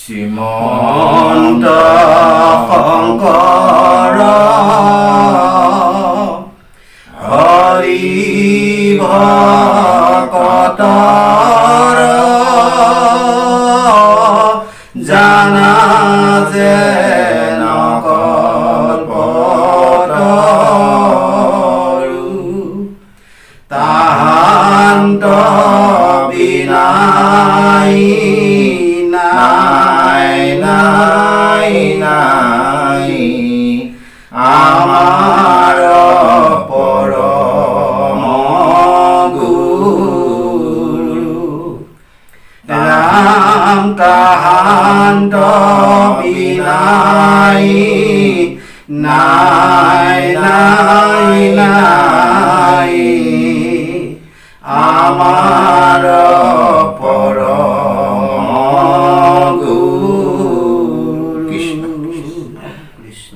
শ্ৰীমন্ত শংকৰ হৰি ভকতৰ জানা যে নকল্পতৰু তাহান্ত বিনাই নাই আমাৰ পৰম গুৰু ৰাম তাহান্ত বিনাই নাই আমাৰ পৰম গুৰু কৃষ্ণ কৃষ্ণ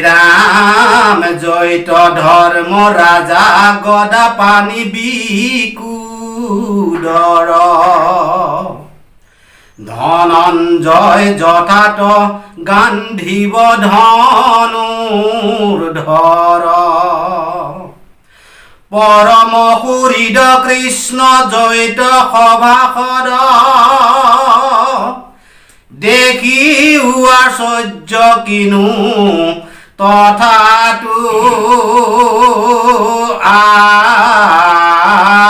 ৰাম জয়ত ধৰ্ম ৰাজা গদা পানী বিকুদৰ ধনঞ্জয় যথাত গান্ধীব ধনুৰ্ধৰ পৰম হৃদ কৃষ্ণ জয়ত সভাসদ দেখি আশ্চৰ্য কিনো তথাতো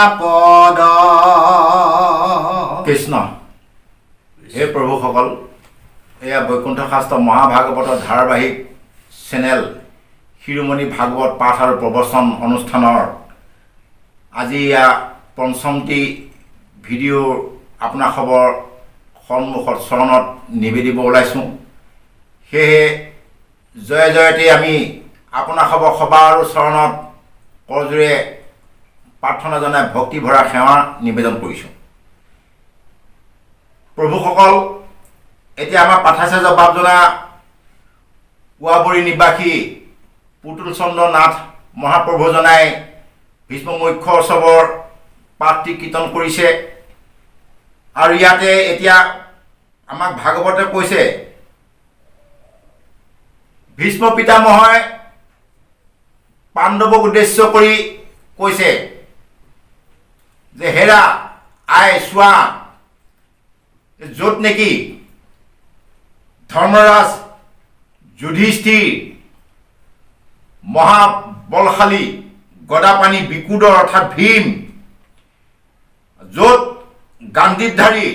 আপদ কৃষ্ণ হে প্ৰভুসকল এয়া বৈকুণ্ঠ শাস্ত্ৰ মহাভাগৱতৰ ধাৰাবাহিক চেনেল শিৰোমণি ভাগৱত পাঠ আৰু প্ৰবচন অনুষ্ঠানৰ আজি এয়া পঞ্চমটি ভিডিঅ' আপোনাসৱৰ সন্মুখত চৰণত নিবেদিব ওলাইছোঁ। সেয়েহে জয় জয়তে আমি আপোনাসৱৰ সভা আৰু চৰণত কৰজোৰে প্ৰাৰ্থনা জনাই ভক্তি ভৰা সেৱা নিবেদন কৰিছোঁ। প্ৰভুসকল এতিয়া আমাৰ পাঠাচাৰ্য বাপজনা ৱাবৰী নিবাসী পুতুল চন্দ্ৰ নাথ মহাপ্ৰভুজনাই ভীষ্ম মুখ্য উৎসৱৰ পাঠটি কীৰ্তন কৰিছে আৰু ইয়াতে এতিয়া আমাক ভাগৱতে কৈছে ভীষ্ম পিতামহই পাণ্ডৱক উদ্দেশ্য কৰি কৈছে যে হেৰা আই চোৱা য'ত নেকি ধৰ্মৰাজ যুধিষ্ঠিৰ মহাবলশালী গদাপাণি বিকুদৰ অৰ্থাৎ ভীম, য'ত গান্ধীবধাৰী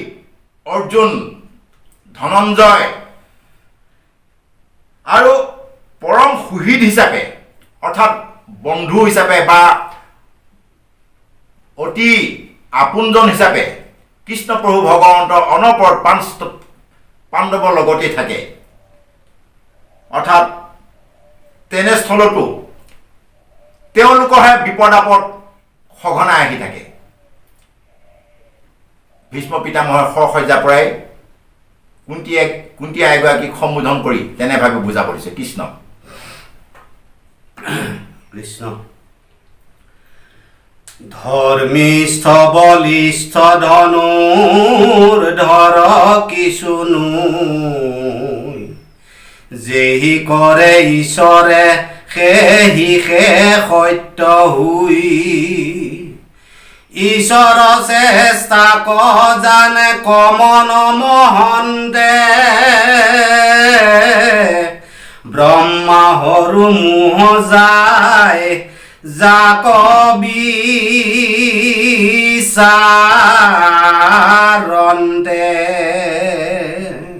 অৰ্জুন ধনঞ্জয় আৰু পৰম সুহৃদ হিচাপে অৰ্থাৎ বন্ধু হিচাপে বা অতি আপোনজন হিচাপে কৃষ্ণ প্ৰভু ভগৱন্ত অনপৰ পাণ্ডৱৰ লগতে থাকে। অৰ্থাৎ তেনেস্থলতো তেওঁলোকৰহে বিপদ আপদ সঘনাই আহি থাকে। ভীষ্ম পিতামহৰ সশয্যাৰ পৰাই কুন্তি আইগৰাকীক সম্বোধন কৰি তেনেভাৱে বুজা পৰিছে। কৃষ্ণ কৃষ্ণ ধৰ্মিষ্ঠ বলিষ্ঠ ধনুৰ্ধৰ কিছুনো যেহি কৰে ঈশ্বৰে সেহি সত্য হুই ঈশ্বৰ চেষ্টা জানে কমন মহন্তে ব্ৰহ্মা হৰু মোহ যায় যাক বিচাৰন্তে।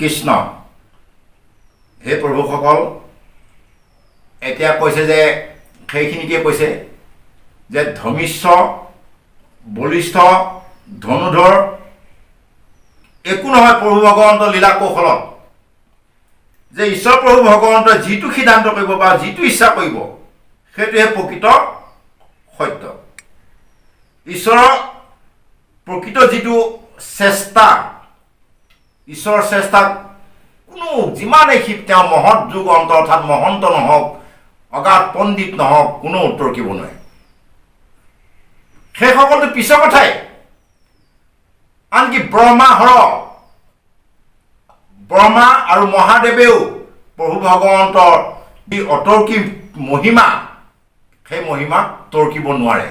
কৃষ্ণ হে প্ৰভুসকল এতিয়া কৈছে যে সেইখিনিকে কৈছে যে ধৰ্মিষ্ঠ বলিষ্ঠ ধনুধৰ একো নহয় প্ৰভু ভগৱন্ত লীলা কৌশলত যে ঈশ্বৰ প্ৰভু ভগৱন্তই যিটো সিদ্ধান্ত কৰিব বা যিটো ইচ্ছা কৰিব সেইটোহে প্ৰকৃত সত্য। ঈশ্বৰৰ প্ৰকৃত যিটো চেষ্টা ঈশ্বৰৰ চেষ্টাক কোনো যিমানেই তেওঁ মহৎ যুগ অন্ত অৰ্থাৎ মহন্ত নহওক অগাধ পণ্ডিত নহওক কোনো তৰ্কিব নোৱাৰে। সেইসকলটো পিছৰ কথাই। আনকি ব্ৰহ্মা আৰু মহাদেৱেও প্ৰভু ভগৱন্তৰ যি অতৰ্কী মহিমা, সেই মহিমাক তৰ্কিব নোৱাৰে।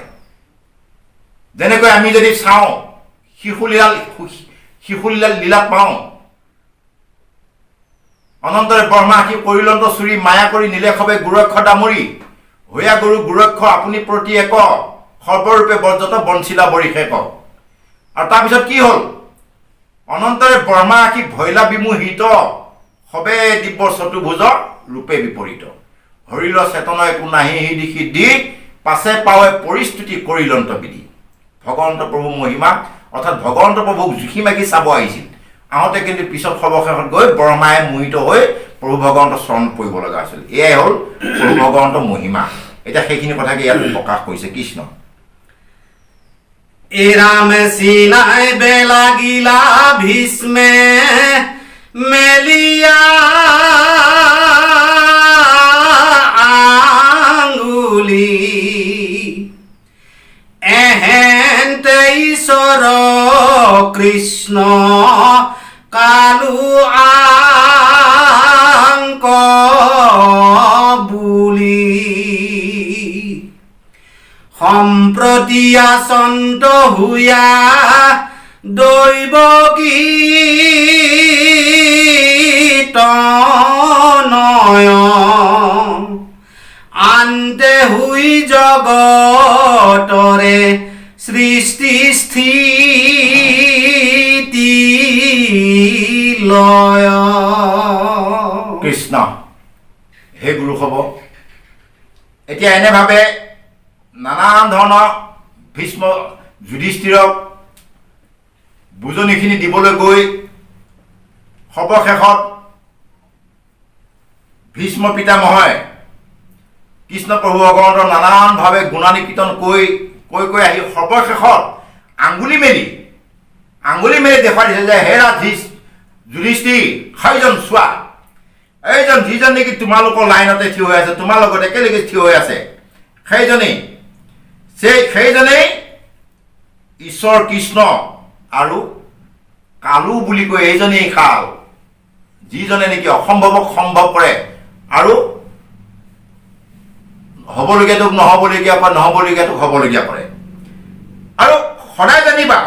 যেনেকৈ আমি যদি চাওঁ শিশুলীলা লীলাত পাওঁ, অনন্তৰে ব্ৰহ্মাসী পৰিলন্ত চুৰি মায়া কৰি নীলেশৱে গোৰক্ষ ডামৰি হৈয়া গৰু গোৰক্ষ আপুনি প্ৰতি এক সৰ্বৰূপে বৰ্জত বঞ্চিলা বৰিষেক। আৰু তাৰপিছত কি হ'ল? অনন্তৰে ব্ৰহ্মাসী ভৈলা বিমোহিত সবে দিব্য চতুৰ্ভুজ ৰূপে বিপৰীত হৰিল চেতন একো নাহি সি দিশি দি পাছে পাৱে পৰিস্থিতি কৰিলন্ত বিধি। ভগৱন্ত প্ৰভু মহিমা অৰ্থাৎ ভগৱন্ত প্ৰভুক জুখি মাখি চাব আহিছিল। আহোঁতে কিন্তু পিছত সৰ্বশেষত গৈ ব্ৰহ্মাই মোহিত হৈ প্ৰভু ভগৱন্তৰ চৰণত পৰিব লগা হৈছিল। এয়াই হ'ল প্ৰভু ভগৱন্তৰ মহিমা। এতিয়া সেইখিনি কথাকে ইয়াত প্ৰকাশ কৰিছে কৃষ্ণ। এৰাম চিনাই বেলাগিলা ভীষ্মে মেলিয়া আঙুলি এহেন্তে ঈশ্বৰ কৃষ্ণ কালু আংক বুলি সম্প্ৰতি আচন্ত হুয়া দৈৱকী তনয় আন্তে হুই জগতৰে সৃষ্টি স্থিতি লয়। কৃষ্ণ হে গুৰু হ'ব। এতিয়া এনেভাৱে নানান ধৰণৰ ভীষ্ম যুধিষ্ঠিৰক বুজনিখিনি দিবলৈ গৈ সৰ্বশেষত ভীষ্ম পিতামহই কৃষ্ণ প্ৰভু ভগৱন্তৰ নানানভাৱে গুণানী কীৰ্তন কৈ আহি সৰ্বশেষত আঙুলি মেলি দেখুৱাই দিছে যে হে যুধিষ্ঠিৰ সেইজন চোৱা, এইজন যিজন নেকি তোমালোকৰ লাইনতে থিয় হৈ আছে, তোমাৰ লগত একেলগে থিয় হৈ আছে, সেইজনেই ঈশ্বৰ কৃষ্ণ আৰু কালু বুলি কৈ এইজনেই কাল, যিজনে নেকি অসম্ভৱক সম্ভৱ কৰে আৰু হ'বলগীয়াটোক নহ'বলগীয়া বা নহ'বলগীয়াটোক হ'বলগীয়া কৰে। আৰু সদায় জানিবা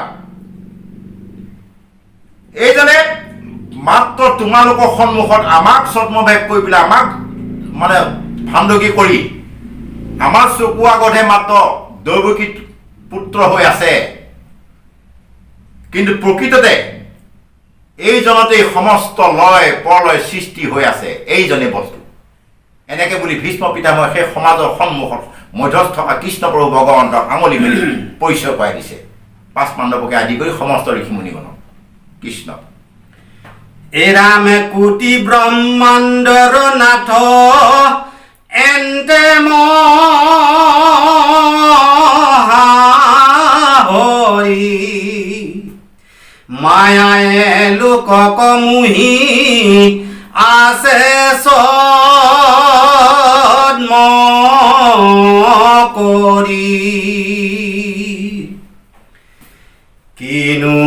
এইজনে মাত্ৰ তোমালোকৰ সন্মুখত আমাক ছদ্মবেশ কৰি পেলাই আমাক মানে ভাণ্ডকী কৰি আমাৰ চকু আগতহে মাত্ৰ দৈৱকী পুত্ৰ হৈ আছে, কিন্তু প্ৰকৃততে এইজনতেই সমস্ত লয় পৰলয় সৃষ্টি হৈ আছে, এইজনে বস্তু। এনেকে বুলি ভীষ্ম পিতামহে সেই সমাজৰ সন্মুখত মধ্যস্থ থকা কৃষ্ণ প্ৰভু ভগৱন্তক আঙুলি মেলি পৰিচয় কৰাই দিছে, পাঁচ পাণ্ডৱকে আদি কৰি সমস্ত ঋষিমুনিগণক। কৃষ্ণ এৰামে কোটি ব্ৰহ্মাণ্ডৰ নাথ এন্তে হৰি মায়ায়ে লোকক মুহি আছে ছদ্ম কৰি কিনু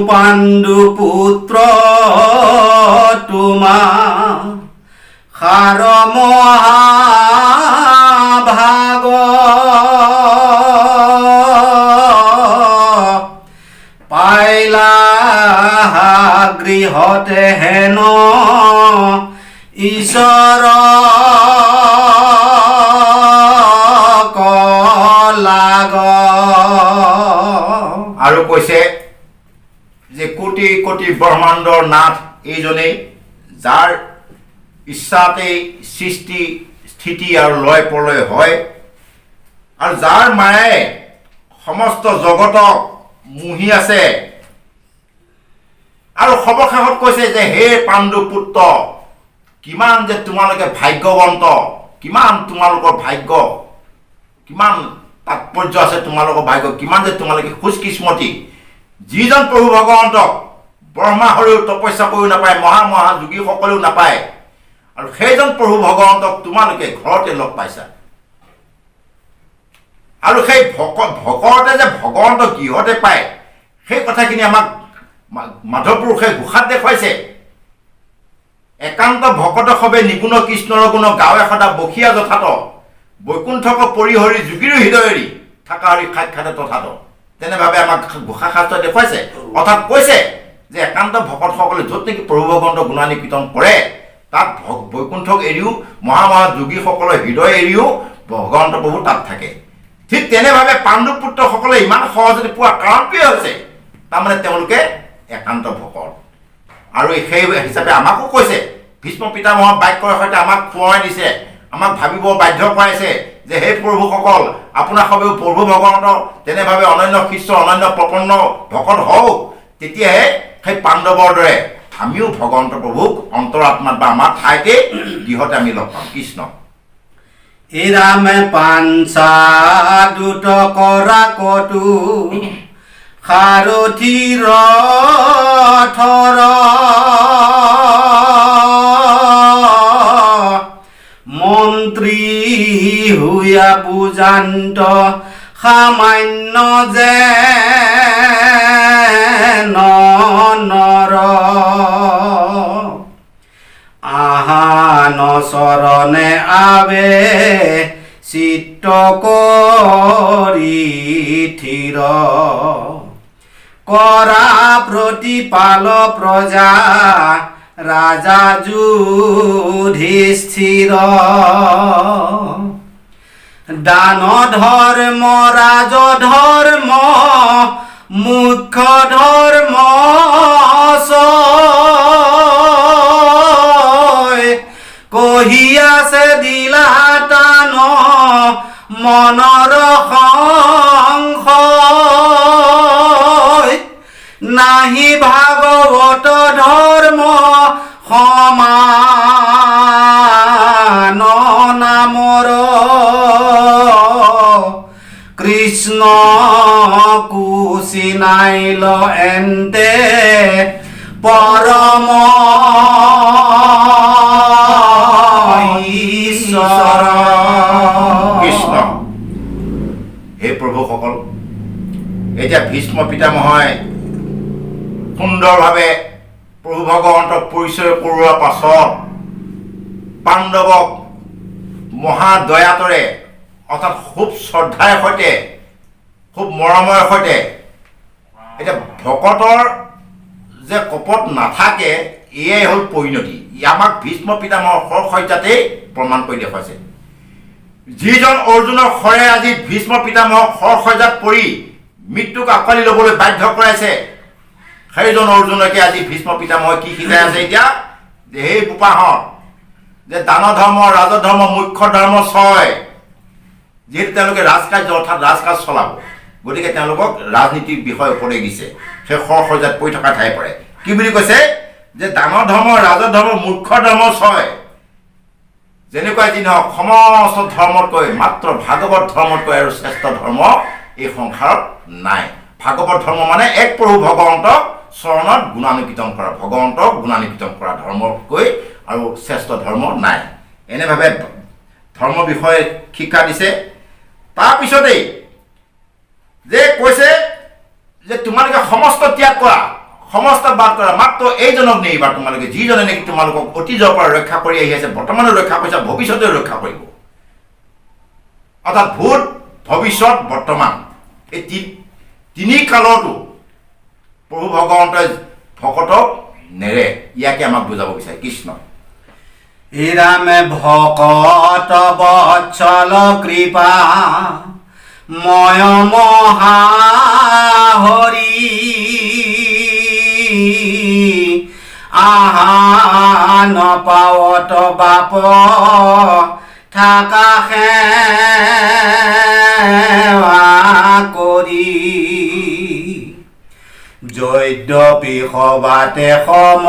পাণ্ডু পুত্ৰ তোমাৰ সাৰ মহাভাগ পাইলা গৃহতে হেন ঈশ্বৰ লাগ। আৰু কৈছে যে কোটি কোটি ব্ৰহ্মাণ্ডৰ নাথ এইজনেই, যাৰ ইচ্ছাতেই সৃষ্টি স্থিতি আৰু লয় প্ৰলয় হয়, আৰু যাৰ মায়ে সমস্ত জগতক মুহি আছে। আৰু সৰ্বশেষত কৈছে যে হে পাণ্ডু পুত্ৰ, কিমান যে তোমালোকে ভাগ্যৱন্ত, কিমান তোমালোকৰ ভাগ্য, কিমান তাৎপৰ্য আছে তোমালোকৰ ভাগ্য, কিমান যে তোমালোকে খুচকিস্মতি, যিজন প্ৰভু ভগৱন্তক ব্ৰহ্মা হৰিও তপস্যা কৰিও নাপায়, মহা যোগীসকলেও নাপায়, আৰু সেইজন প্ৰভু ভগৱন্তক তোমালোকে ঘৰতে লগ পাইছা আৰু সেই ভকতে যে ভগৱন্ত গৃহতে পায় সেই কথাখিনি আমাক মাধৱপুৰুষে ঘোষাত দেখুৱাইছে একান্ত ভকত সবে নিগুণ কৃষ্ণৰ গুণ গাঁৱে সদা বসিয়া যথাত বৈকুণ্ঠক পৰিহৰি যোগীৰ হৃদয়ৰি থকা হৰি সাক্ষাতে তথাত তেনেভাৱে আমাক ঘোষা শাস্ত্ৰই দেখুৱাইছে অৰ্থাৎ কৈছে যে একান্ত ভকতসকলে য'ত নেকি প্ৰভু ভগৱন্ত গুণানী কীৰ্তন কৰে তাত বৈকুণ্ঠক এৰিও মহা যোগীসকলৰ হৃদয় এৰিও ভগৱন্ত প্ৰভু তাত থাকে ঠিক তেনেভাৱে পাণ্ডু পুত্ৰসকলে ইমান সহজতে পোৱা কাৰণটোৱে হৈছে তাৰমানে তেওঁলোকে একান্ত ভকত আৰু সেই হিচাপে আমাকো কৈছে ভীষ্ম পিতামহৰ বাক্যৰ সৈতে আমাক সোঁৱৰাই দিছে আমাক ভাবিব বাধ্য কৰাইছে যে সেই প্ৰভুসকল আপোনাৰ সবেও প্ৰভু ভগৱন্ত তেনেভাৱে অনন্য শিষ্য অনন্য প্ৰপন্ন ভকত হওক তেতিয়াহে সেই পাণ্ডৱৰ দৰে আমিও ভগৱন্ত প্ৰভুক অন্তৰাত্মাত বা আমাৰ ঠাইতে গৃহতে আমি লগ পাম কৃষ্ণ ইৰামে পাঞ্চা দুট কৰা কটু সাৰথিৰ থৰ মন্ত্ৰী হুয়া বুজান্ত সামান্য যে নৰ আহান চৰণে আবে চিত্ত কৰি থিৰ কৰা প্ৰতিপাল প্ৰজা ৰাজা যুধিষ্ঠিৰ দান ধৰ্ম ৰাজ ধৰ্ম মুখ্য ধৰ্ম কহি আছে দিলা টান মনৰ সংশয় নাহি ভাগৱত ধৰ্ম সমান নামৰ কৃষ্ণ কুচিনাইল এন্তে পৰম ঈশ্বৰ কৃষ্ণ হে প্ৰভুসকল এতিয়া ভীষ্ম পিতামহই সুন্দৰভাৱে প্ৰভু ভগৱন্তক পৰিচয় কৰোৱাৰ পাছত পাণ্ডৱক মহাদয়াতৰে অৰ্থাৎ খুব শ্ৰদ্ধাৰ সৈতে খুব মৰমৰ সৈতে এতিয়া ভকতৰ যে কপট নাথাকে এয়াই হ'ল পৰিণতি আমাক ভীষ্ম পিতামহৰ সৰসজ্জাতেই প্ৰমাণ কৰি দেখুৱাইছে যিজন অৰ্জুনৰ শৰে আজি ভীষ্ম পিতামহক সৰসজ্জাত পৰি মৃত্যুক আঁকোৱালি ল'বলৈ বাধ্য কৰাইছে সেইজন অৰ্জুনকে আজি ভীষ্ম পিতামহই কি শিকাই আছে এতিয়া যে সেই বোপাহঁত যে দান ধৰ্ম ৰাজ ধৰ্ম মুখ্য ধৰ্ম ছয় যিহেতু তেওঁলোকে ৰাজকাৰ্য অৰ্থাৎ ৰাজকাজ চলাব গতিকে তেওঁলোকক ৰাজনীতিৰ বিষয় উপদেশ দিছে সেই সৰসজ্জাত পৰি থকা ঠাই পৰে কি বুলি কৈছে যে দান ধৰ্ম ৰাজ ধৰ্ম মুখ্য ধৰ্ম ছয় যেনেকুৱা যি নহওক সমস্ত ধৰ্মতকৈ মাত্ৰ ভাগৱত ধৰ্মতকৈ আৰু শ্ৰেষ্ঠ ধৰ্ম এই সংসাৰত নাই ভাগৱত ধৰ্ম মানে এক প্ৰভু ভগৱন্তক চৰণত গুণানুকীৰ্তন কৰা ভগৱন্তক গুণানুকীৰ্তন কৰা ধৰ্মতকৈ আৰু শ্ৰেষ্ঠ ধৰ্ম নাই এনেভাৱে ধৰ্ম বিষয়ে শিক্ষা দিছে তাৰপিছতেই যে কৈছে যে তোমালোকে সমস্ত ত্যাগ কৰা সমস্ত বাদ কৰা মাত্ৰ এইজনক নেৰিবা তোমালোকে যিজনে নেকি তোমালোকক অতীজৰ পৰা ৰক্ষা কৰি আহি আছে বৰ্তমানো ৰক্ষা কৰিছে ভৱিষ্যতেও ৰক্ষা কৰিব অৰ্থাৎ ভূত ভৱিষ্যত বৰ্তমান এই তিনি কালতো প্ৰভু ভগৱন্তই ভকতক নেৰে ইয়াকে আমাক বুজাব বিচাৰে কৃষ্ণ ইৰামে ভকত বৎসল কৃপা ময় মহাহৰি আহান পাৱত বাপ থাকা সেৱা কৰি যদ্যপি সবাতে সম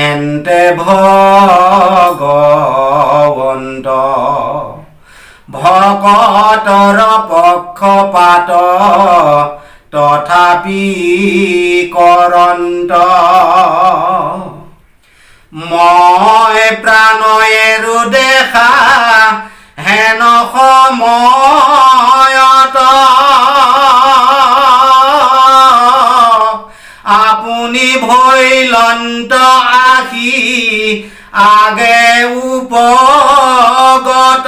এন্তে ভগৱন্ত ভকতৰ পক্ষপাত তথাপি কৰন্ত মই প্ৰাণয়েৰো দেখা হেন সময়ত আপুনি ভৈলন্ত আহি আগে উপগত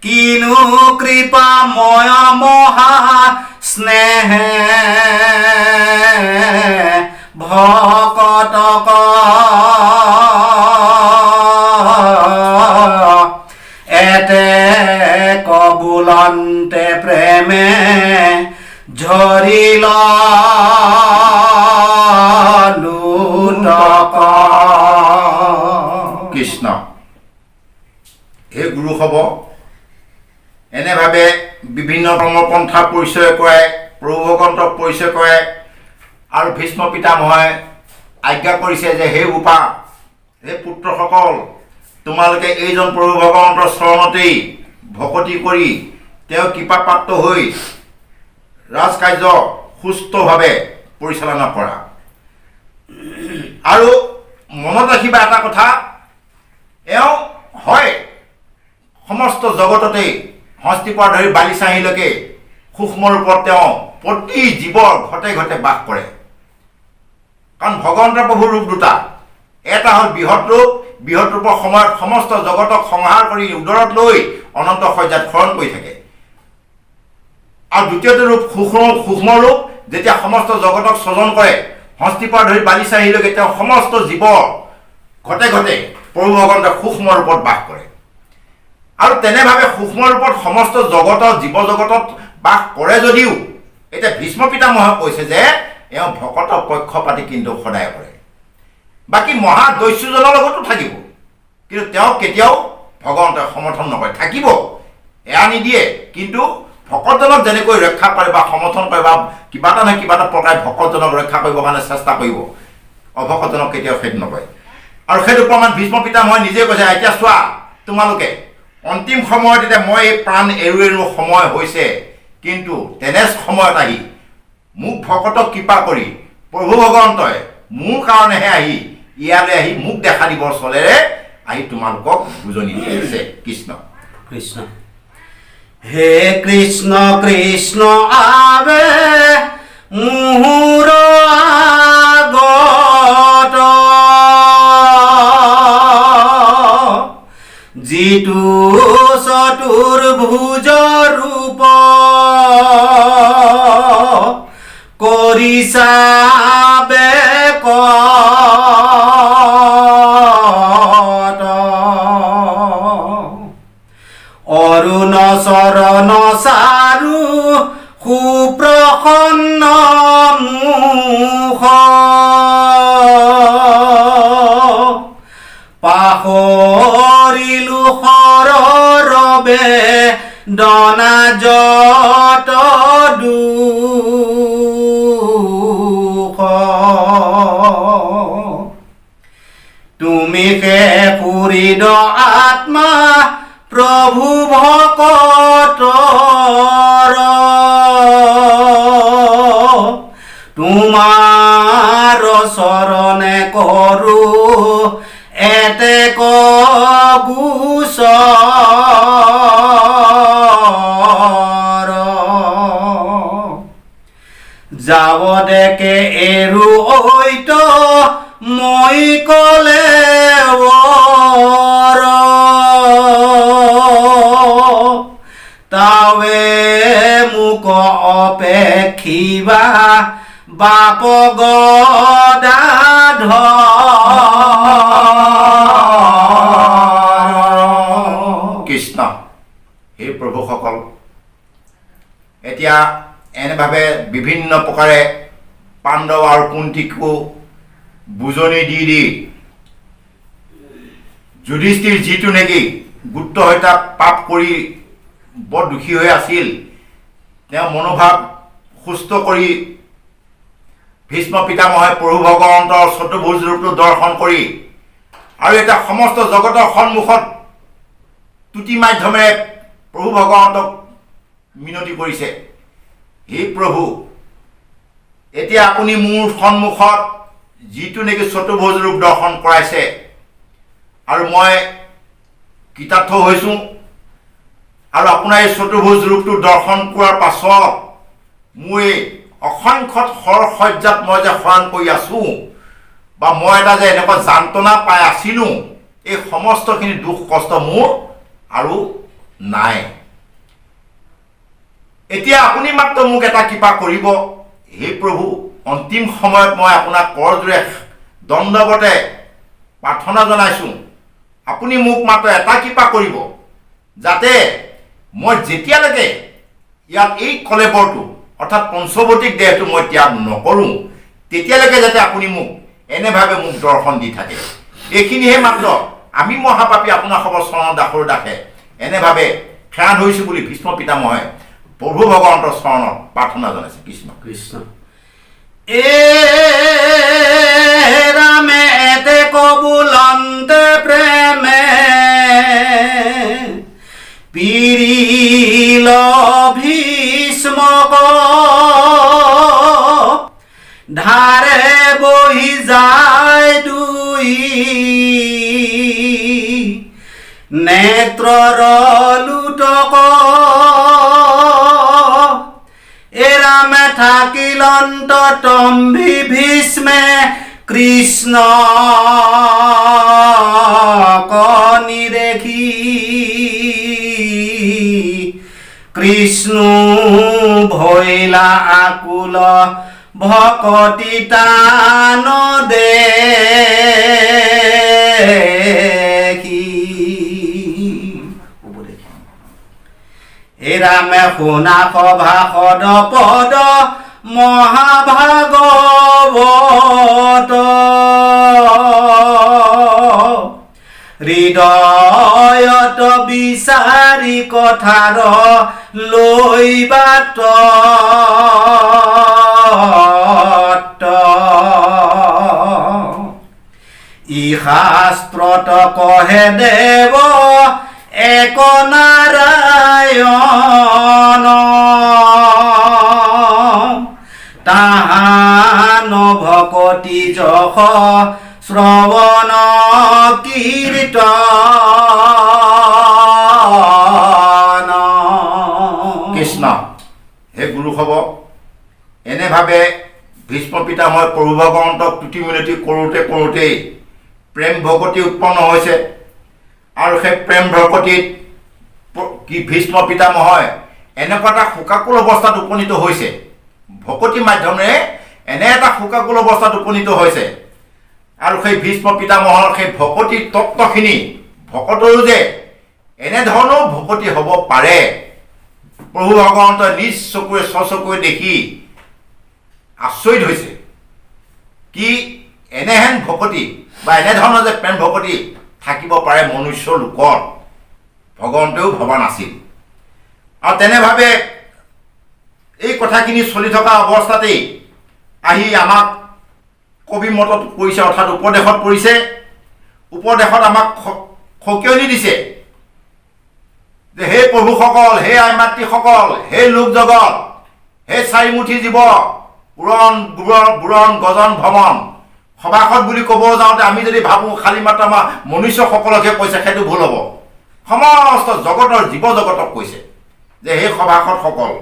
কিনো কৃপাময় মহা স্নেহে ভকতক এতে কবুলন্তে প্ৰেমে ঝৰিল লুটক। কৃষ্ণ হে গুৰু হ'ব এনেভাৱে বিভিন্ন ধৰ্মপন্থা পৰিচয় কৰায়, প্ৰভু ভগৱন্তক পৰিচয় কৰায় আৰু ভীষ্ম পিতামহে আজ্ঞা কৰিছে যে হে উপা, হে পুত্ৰসকল, তোমালোকে এইজন প্ৰভু ভগৱন্তৰ চৰণতেই ভকতি কৰি তেওঁ কৃপাপ্ৰাপ্ত হৈ ৰাজকাৰ্য সুস্থভাৱে পৰিচালনা কৰা। আৰু মনত ৰাখিবা এটা কথা, এওঁ হয় সমস্ত জগততেই হস্তিৰ ধৰি বালিচাহীলৈকে সূক্ষ্ম ৰূপত তেওঁ প্ৰতি জীৱৰ ঘতে ঘতে বাস কৰে। কাৰণ ভগৱন্ত প্ৰভুৰ ৰূপ দুটা, এটা হ'ল বৃহৎ ৰূপ, বৃহৎ ৰূপৰ সময়ত সমস্ত জগতক সংহাৰ কৰি উদৰত লৈ অনন্ত শয্যাত শৰণ কৰি থাকে। আৰু দ্বিতীয়টো ৰূপ সূক্ষ্ম ৰূপ, যেতিয়া সমস্ত জগতক স্বজন কৰে, হস্তিৰ ধৰি বালিচাহীলৈকে তেওঁ সমস্ত জীৱৰ ঘতে ঘতে প্ৰভু ভগৱন্তে সূক্ষ্ম ৰূপত বাস কৰে। আৰু তেনেভাৱে সূক্ষ্ম ৰূপত সমস্ত জগতত জীৱ জগতত বাস কৰে যদিও এতিয়া ভীষ্ম পিতামহে কৈছে যে এওঁ ভকত পক্ষপাতি কিন্তু সদায় কৰে। বাকী মহাদস্যুজনৰ লগতো থাকিব, কিন্তু তেওঁক কেতিয়াও ভগৱন্তই সমৰ্থন নকৰে। থাকিব, এয়া নিদিয়ে, কিন্তু ভকতজনক যেনেকৈ ৰক্ষা কৰে বা সমৰ্থন কৰে বা কিবা এটা নহয় কিবা এটা প্ৰকাৰে ভকতজনক ৰক্ষা কৰিবৰ কাৰণে চেষ্টা কৰিব, অভকতজনক কেতিয়াও সেইটো নকৰে। আৰু সেইটো প্ৰমাণ ভীষ্ম পিতামহে নিজে কৈছে। এতিয়া চোৱা তোমালোকে, অন্তিম সময়ত এতিয়া মই এই প্ৰাণ এৰো সময় হৈছে, কিন্তু তেনে সময়ত আহি মোক ভকতক কৃপা কৰি প্ৰভু ভগৱন্তই মোৰ কাৰণেহে আহি ইয়ালৈ আহি মোক দেখা দিবৰ চলেৰে আহি তোমালোকক বুজনি দি আছে। কৃষ্ণ কৃষ্ণ। হে কৃষ্ণ কৃষ্ণ আবে মুহুৰ আগত যিটো চতুৰ্ভুজ ৰূপ কৰিছা বেকত অৰুণ চৰণ চাৰু সুপ্ৰসন্ন মুখ পাহৰিলো সৰৰবে দনা যত দুখ তুমি হে পুৰিদ আত্মা প্ৰভু ভকতৰ তোমাৰ চৰণে কৰো এতে গোচৰ যাব দেখে এৰো ঐত মই কলে তাৱে মোক অপেক্ষিবা বাপ গদাধৰ। কৃষ্ণ হে প্ৰভুসকল, এতিয়া এনেভাৱে বিভিন্ন প্ৰকাৰে পাণ্ডৱ আৰু কুন্তীকো বুজনি দি দি যুধিষ্ঠিৰ যিটো নেকি গুপ্ত হত্যা পাপ কৰি বৰ দুখী হৈ আছিল, তেওঁ মনোভাৱ সুস্থ কৰি ভীষ্ম পিতামহে প্ৰভু ভগৱন্তৰ চতুৰ্ভুজ ৰূপটো দৰ্শন কৰি আৰু এটা সমস্ত জগতৰ সন্মুখত তুতি মাধ্যমেৰে প্ৰভু ভগৱন্তক মিনতি কৰিছে, হে প্ৰভু, এতিয়া আপুনি মোৰ সন্মুখত যিটো নেকি চতুৰ্ভুজ ৰূপ দৰ্শন কৰাইছে আৰু মই কৃতাৰ্থ হৈছোঁ আৰু আপোনাৰ এই চতুৰ্ভুজ ৰূপটো দৰ্শন কৰাৰ পাছত মোৰ এই অসংখ্য সৰসজ্জাত মই যে শয়ন কৰি আছোঁ বা মই এটা যে এনেকুৱা যান্ত্ৰণা পাই আছিলোঁ এই সমস্তখিনি দুখ কষ্ট মোৰ আৰু নাই। এতিয়া আপুনি মাত্ৰ মোক এটা কৃপা কৰিব, হে প্ৰভু, অন্তিম সময়ত মই আপোনাক কৰজোৰে দণ্ডৱতে প্ৰাৰ্থনা জনাইছোঁ, আপুনি মোক মাত্ৰ এটা কৃপা কৰিব, যাতে মই যেতিয়ালৈকে ইয়াত এই কলেবৰটো অৰ্থাৎ পঞ্চৱতীক দেহটো মই ত্যাগ নকৰোঁ তেতিয়ালৈকে যাতে আপুনি মোক এনেভাৱে মোক দৰ্শন দি থাকে। এইখিনিহে মাত্ৰ আমি মহাপাপী আপোনাৰ খবৰ চৰণৰ দাসৰ দাসে এনেভাৱে সেৱা ধৰিছোঁ বুলি ভীষ্ম পিতামহে প্ৰভু ভগৱন্তৰ চৰণত প্ৰাৰ্থনা জনাইছে। কৃষ্ণ কৃষ্ণ। ৰামে এতে কবুলন্তে প্ৰেমে পিৰিল ভীষ্মক ধাৰে বহি যায় দুই নেত্ৰৰ লুটক এৰামে থাকিলন্ত তম্ভি ভীষ্মে কৃষ্ণ কনি দেখি কৃষ্ণ ভৈলা আকুল ভকতি তান দেখি এৰামে শুনা সভাসদ পদ মহাভাগৱত হৃদয়ত বিচাৰি কথাৰ লৈ বাট ই শাস্ত্ৰত কহে দেৱ এক নাৰায়ণ তাহান ভকতি যশ শ্ৰৱণ কীৰ্তন। কৃষ্ণ। হে গুৰু হ'ব, এনেভাৱে ভীষ্ম পিতামহে প্ৰভু ভগৱন্তক তুতি মিনতি কৰোঁতেই প্ৰেম ভকতি উৎপন্ন হৈছে আৰু সেই প্ৰেম ভকতিত কি ভীষ্ম পিতামহই এনেকুৱা এটা শোকাকুল অৱস্থাত উপনীত হৈছে, ভকতি মাধ্যমেৰে এনে এটা শোকাকুল অৱস্থাত উপনীত হৈছে আৰু সেই ভীষ্ম পিতামহৰ সেই ভকতি তত্ত্বখিনি ভকতৰো যে এনেধৰণৰো ভকতি হ'ব পাৰে প্ৰভু ভগৱন্তই নিজ চকুৰে স্বচকুৰে দেখি আচৰিত হৈছে। কি এনেহেন ভকতি বা এনেধৰণৰ যে প্ৰেম ভকতি থাকিব পাৰে মনুষ্য লোকৰ, ভগৱন্তেও ভবা নাছিল। আৰু তেনেভাৱে এই কথাখিনি চলি থকা অৱস্থাতেই আহি আমাক কবি মতত পৰিছে, অৰ্থাৎ উপদেশত পৰিছে। উপদেশত আমাক সকিয়নি দিছে যে হে প্ৰভুসকল, হে আই মাতৃসকল, হে লোক জগত, হে চাৰিমুঠি জীৱ, উৰণ বুৰণ গজন ভ্ৰমণ। সভাসদ বুলি ক'ব যাওঁতে আমি যদি ভাবোঁ খালী মাত্ৰ আমাৰ মনুষ্যসকলকহে কৈছে, সেইটো ভুল হ'ব। সমস্ত জগতৰ জীৱ জগতক কৈছে যে সেই সভাসদসকল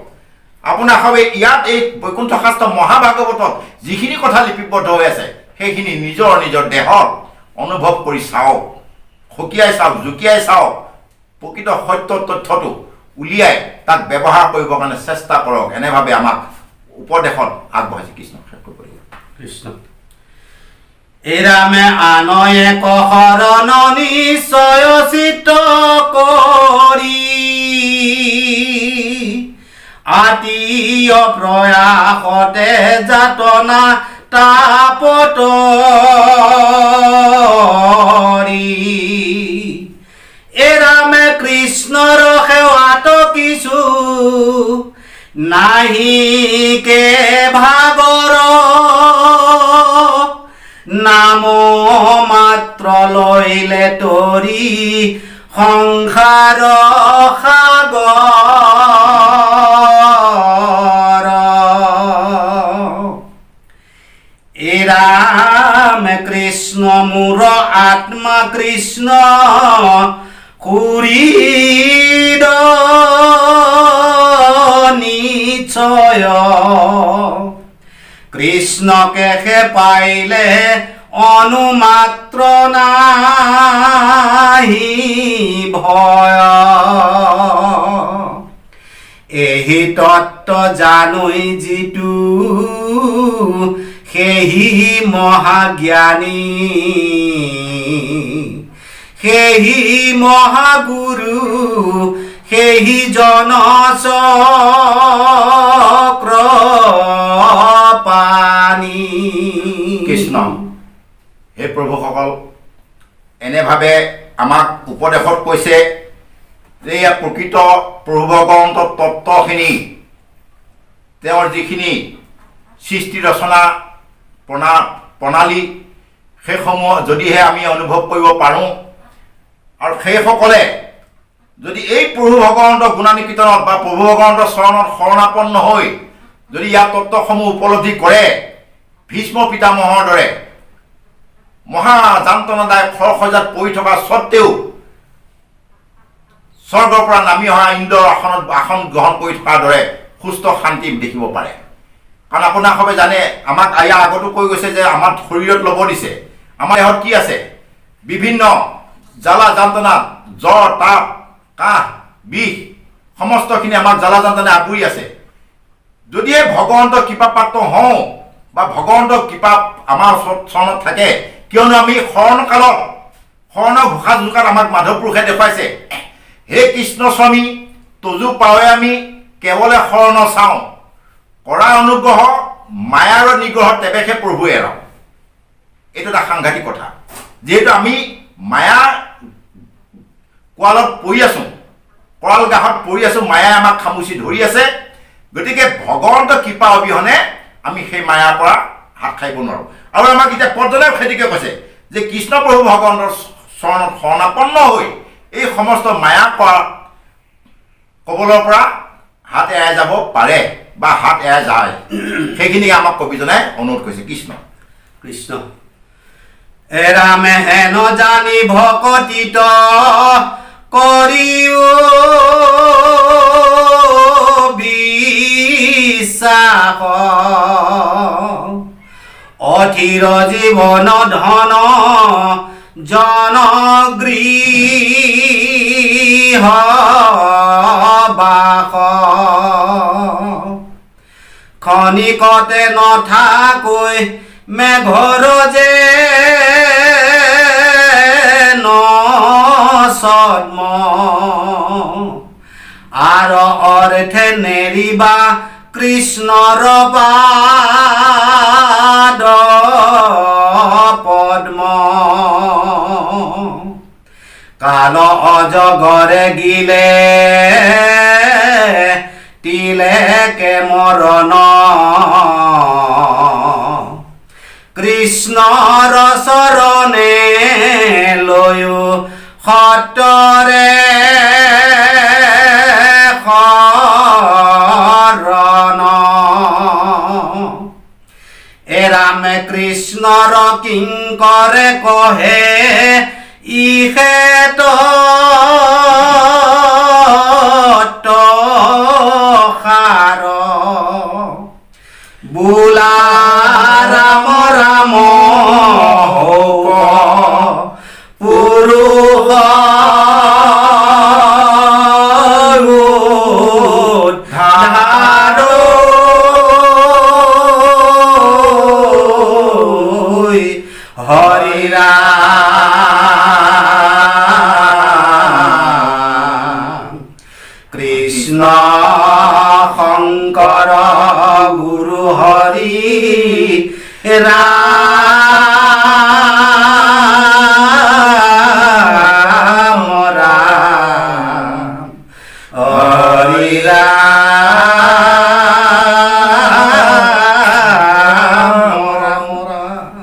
আপোনাৰ সবে ইয়াত এই বৈকুণ্ঠ শাস্ত্ৰ মহাভাগৱতত যিখিনি কথা লিপিবদ্ধ হৈ আছে সেইখিনি নিজৰ নিজৰ দেহত অনুভৱ কৰি চাওক, সকীয়াই চাওক, জুকিয়াই চাওক, প্ৰকৃত সত্য তথ্যটো উলিয়াই তাক ব্যৱহাৰ কৰিবৰ কাৰণে চেষ্টা কৰক। এনেভাৱে আমাক উপদেশত আগবঢ়াইছে। কৃষ্ণ কৃষ্ণ। এৰামে আনয়ে কহৰণ নিশ্চয় চিত্ত কৰি আতীয় প্ৰয়াসতে যাতনা তাপত এৰামে কৃষ্ণৰ সেৱাত কিছু নাহিকে ভাগৰ নাম মাত্ৰ লৈলে তৰি সংসাৰ সাগৰ এৰা ৰাম কৃষ্ণ মোৰ আত্মা কৃষ্ণ হৃদ নিশ্চয় কৃষ্ণকে সে পাইলে অনুমাত্ৰ নাহি ভয় এহি তত্ত্ব জানৈ যিটো সেহি মহাজ্ঞানী সেহি মহাগুৰু সেহি জনচক্ৰ পানী কৃষ্ণ হে প্ৰভুসকল এনেভাৱে আমাক উপদেশত কৈছে যে ইয়াৰ প্ৰকৃত প্ৰভু ভগৱন্তৰ তত্ত্বখিনি তেওঁৰ যিখিনি সৃষ্টি ৰচনা প্ৰণালী সেইসমূহ যদিহে আমি অনুভৱ কৰিব পাৰোঁ আৰু সেইসকলে যদি এই প্ৰভু ভগৱন্তৰ গুণানী কীৰ্তনত বা প্ৰভু ভগৱন্তৰ চৰণত শৰণাপন্ন হৈ যদি ইয়াৰ তত্ত্বসমূহ উপলব্ধি কৰে ভীষ্ম পিতামহৰ দৰে মহা যান্ত্ৰণাদায়ক খৰখজাত পৰি থকা স্বত্তেও স্বৰ্গৰ পৰা নামি অহা ইন্দ্ৰৰ আসন গ্ৰহণ কৰি থকাৰ দৰে সুস্থ শান্তি দেখিব পাৰে কাৰণ আপোনাৰ সবে জানে আমাক ইয়াৰ আগতো কৈ গৈছে যে আমাৰ শৰীৰত ল'ব দিছে আমাৰ দেহত কি আছে বিভিন্ন জ্বালা যন্ত্ৰণা জ্বৰ তাপ কাহ বিষ সমস্তখিনি আমাক জ্বালা যন্ত্ৰণাই আগুৰি আছে যদিহে ভগৱন্তৰ কৃপা প্ৰাপ্ত হওঁ বা ভগৱন্তৰ কৃপা আমাৰ চৰণত থাকে কিয়নো আমি শৰণকালত শৰণৰ ঘোষা জোকাত আমাক মাধৱ পুৰুষে দেখুৱাইছে হে কৃষ্ণ স্বামী তজু পাৱে আমি কেৱলে শৰণ চাওঁ কৰা অনুগ্ৰহ মায়াৰ নিগ্ৰহ তেৱেহে প্ৰভু এৰাওঁ এইটো এটা সাংঘাতিক কথা যিহেতু আমি মায়াৰ কোৱালত পৰি আছোঁ কৰাল গাহত পৰি আছোঁ মায়াই আমাক খামুচি ধৰি আছে গতিকে ভগৱন্তৰ কৃপা অবিহনে আমি সেই মায়াৰ পৰা হাত খাইব নোৱাৰোঁ আৰু আমাক এতিয়া পৰ্যটক খেতিকে কৈছে যে কৃষ্ণ প্ৰভু ভগৱন্তৰ চৰণত শৰণাপন্ন হৈ এই সমস্ত মায়া কবলৰ পৰা হাত এৰাই যাব পাৰে বা হাত এৰাই যায় সেইখিনি আমাক কবিজনাই অনুৰোধ কৰিছে কৃষ্ণ কৃষ্ণ ৰামে হেন জানি ভকতিত কৰিও বিশ্বাস অথিৰ জীৱন ধন জনগৃহ বাস খনিকতে নথাকৈ মেঘৰ যে নচদ্ম আৰ অৰ্থে নেৰিবা কৃষ্ণৰ পাদ পদ্ম কাল অজগৰে গিলে তিলেকে মৰণ কৃষ্ণৰ চৰণে লৈও সতৰে শৰণ ৰামে কৃষ্ণৰ কিংকৰে কহে ইহেত সাৰ বোলা ৰাম ৰাম হৌক পুৰুষ হৰি ৰাম কৃষ্ণ শংকৰ গুৰু হৰি ৰাম ৰাম হৰি ৰাম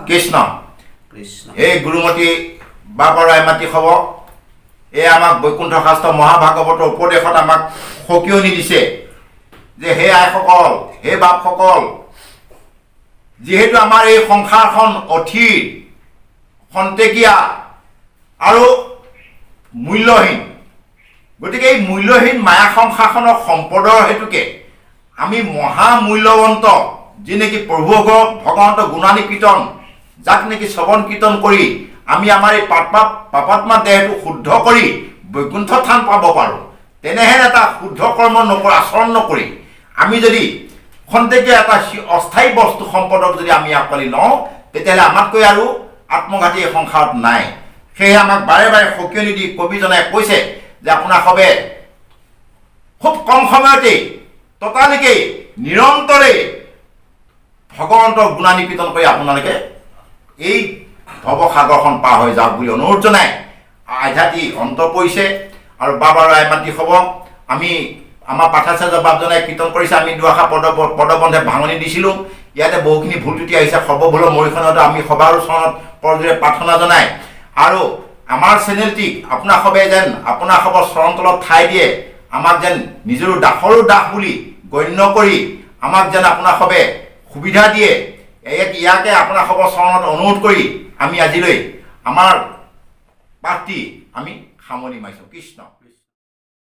কৃষ্ণ কৃষ্ণ এই গুৰুমতী বাপৰাই মাতি খব এই আমাক বৈকুণ্ঠ শাস্ত্ৰ মহাভাগৱতৰ উপদেশত আমাক সকিয়নি দিছে যে হে আইসকল হে বাপসকল যিহেতু আমাৰ এই সংসাৰখন অথিৰ খন্তেকীয়া আৰু মূল্যহীন, গতিকে এই মূল্যহীন মায়া সংসাৰখনৰ সম্পদৰ হেতুকে আমি মহামূল্যৱন্ত যি নেকি প্ৰভু ভগৱন্ত গুণানী কীৰ্তন, যাক নেকি শ্ৰৱণ কীৰ্তন কৰি আমি আমাৰ এই পাপাত্মা দেহটো শুদ্ধ কৰি বৈকুণ্ঠ স্থান পাব পাৰোঁ, তেনেহেন এটা শুদ্ধ কৰ্ম আচৰণ নকৰি আমি যদি খন্তেকীয়া এটা অস্থায়ী বস্তু সম্পদক যদি আমি আঁকোৱালি লওঁ, তেতিয়াহ'লে আমাতকৈ আৰু আত্মঘাতী এই সংসাৰত নাই। সেয়ে আমাক বাৰে বাৰে সকিয়নি দি কবিজনে কৈছে যে আপোনাৰ সবে খুব কম সময়তেই ততালিকেই নিৰন্তৰে ভগৱন্তৰ গুণানী কীৰ্তন কৰি আপোনালোকে এই ভৱসাগৰখন পাৰ হৈ যাওক বুলি অনুৰোধ জনাই আধ্যাত্মিক অন্ত পৰিছে। আৰু বাবাৰ আইমাতি হ'ব আমি আমাৰ পাঠাচাৰ্য বাপজনাই কীৰ্তন কৰিছে, আমি দুআষাৰ পদবন্ধে ভাঙনি দিছিলোঁ। ইয়াতে বহুখিনি ভুল ত্ৰুটি আহিছে, সৰ্বভুলৰ মৰিখনত আমি সবাৰ ওচৰত কৰজোৰে প্ৰাৰ্থনা জনাই আৰু আমাৰ চেনেলটিক আপোনাৰ সবে যেন আপোনাৰ সবৰ চৰণ তলত ঠাই দিয়ে, আমাক যেন নিজৰো দাসৰো দাস বুলি গণ্য কৰি আমাক যেন আপোনাৰ সবে সুবিধা দিয়ে, ইয়াকে আপোনাৰ সবৰ চৰণত অনুৰোধ কৰি আমি আজিলৈ আমাৰ পাঠটি আমি সামৰণি মাৰিছোঁ। কৃষ্ণ।